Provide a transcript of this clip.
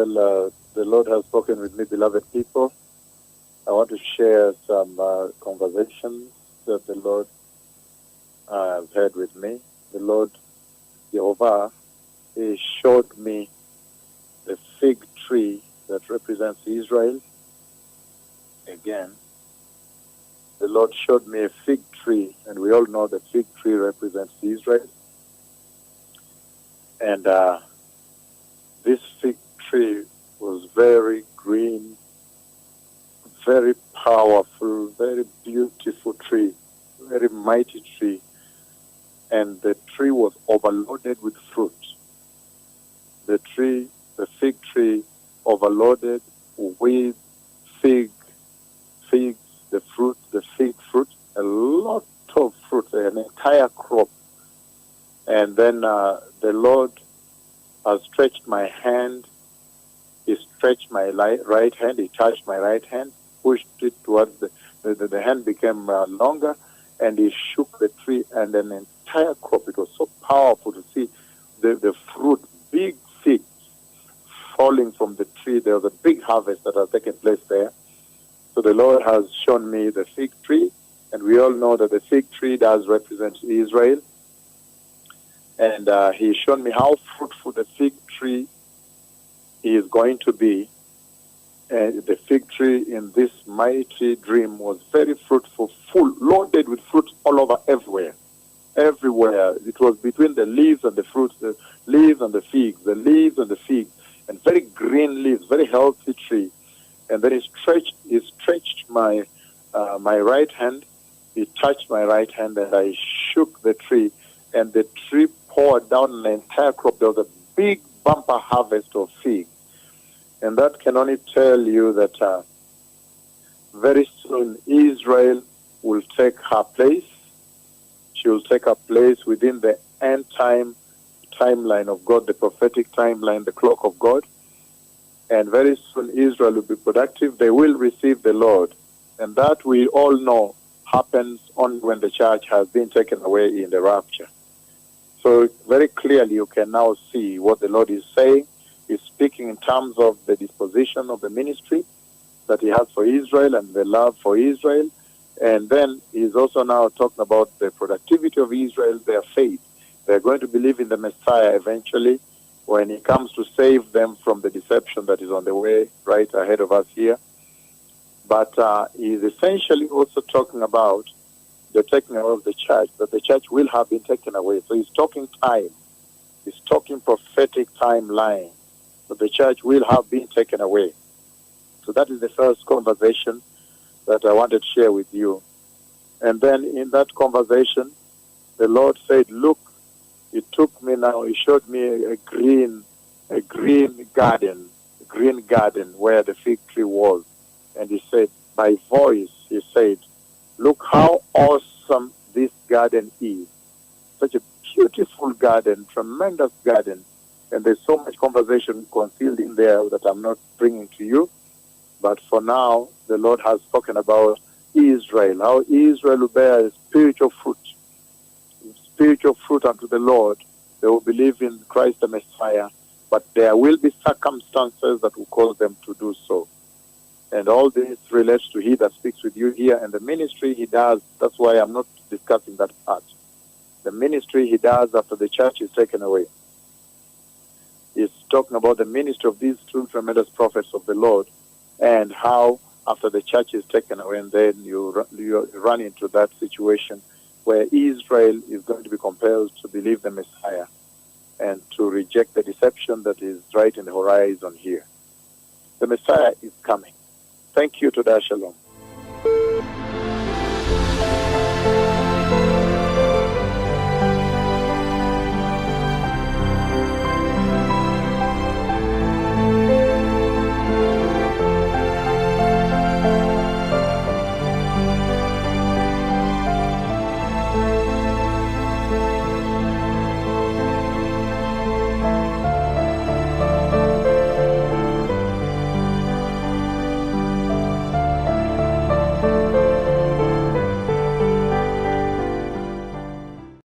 Well, the Lord has spoken with me, beloved people. I want to share some conversations that the Lord has had with me. The Lord Jehovah, He showed me the fig tree that represents Israel. Again, the Lord showed me a fig tree, and we all know the fig tree represents Israel. And this fig tree was very green, very powerful, very beautiful tree, very mighty tree. And the tree was overloaded with fruit. The fig tree overloaded with figs, the fig fruit, a lot of fruit, an entire crop. And then the Lord has stretched my hand. He stretched my right hand. He touched my right hand, pushed it towards the hand became longer, and he shook the tree, and an entire crop. It was so powerful to see the fruit, big figs falling from the tree. There was a big harvest that has taken place there. So the Lord has shown me the fig tree, and we all know that the fig tree does represent Israel. And He showed me how fruitful the fig tree is going to be. And the fig tree in this mighty dream was very fruitful, full, loaded with fruit all over, everywhere. Everywhere. It was between the leaves and the fruits, the leaves and the figs, the leaves and the figs, and very green leaves, very healthy tree. And then He stretched my right hand. He touched my right hand, and I shook the tree, and the tree poured down an entire crop. There was a big bumper harvest of figs. And that can only tell you that very soon Israel will take her place. She will take her place within the end timeline of God, the prophetic timeline, the clock of God. And very soon Israel will be productive. They will receive the Lord. And that we all know happens only when the church has been taken away in the rapture. So very clearly you can now see what the Lord is saying. He's speaking in terms of the disposition of the ministry that He has for Israel and the love for Israel. And then He's also now talking about the productivity of Israel, their faith. They're going to believe in the Messiah eventually when He comes to save them from the deception that is on the way right ahead of us here. But He's essentially also talking about the taking away of the church, that the church will have been taken away. So He's talking time. He's talking prophetic timeline, that the church will have been taken away. So that is the first conversation that I wanted to share with you. And then in that conversation, the Lord said, look, He took me now, He showed me a green garden where the fig tree was. And He said, by voice, He said, look how awesome this garden is. Such a beautiful garden, tremendous garden. And there's so much conversation concealed in there that I'm not bringing to you. But for now, the Lord has spoken about Israel, how Israel will bear spiritual fruit unto the Lord. They will believe in Christ the Messiah, but there will be circumstances that will cause them to do so. And all this relates to He that speaks with you here, and the ministry He does. That's why I'm not discussing that part. The ministry He does after the church is taken away. He's talking about the ministry of these two tremendous prophets of the Lord, and how after the church is taken away, and then you run into that situation where Israel is going to be compelled to believe the Messiah and to reject the deception that is right in the horizon here. The Messiah is coming. Thank you. Today, Shalom.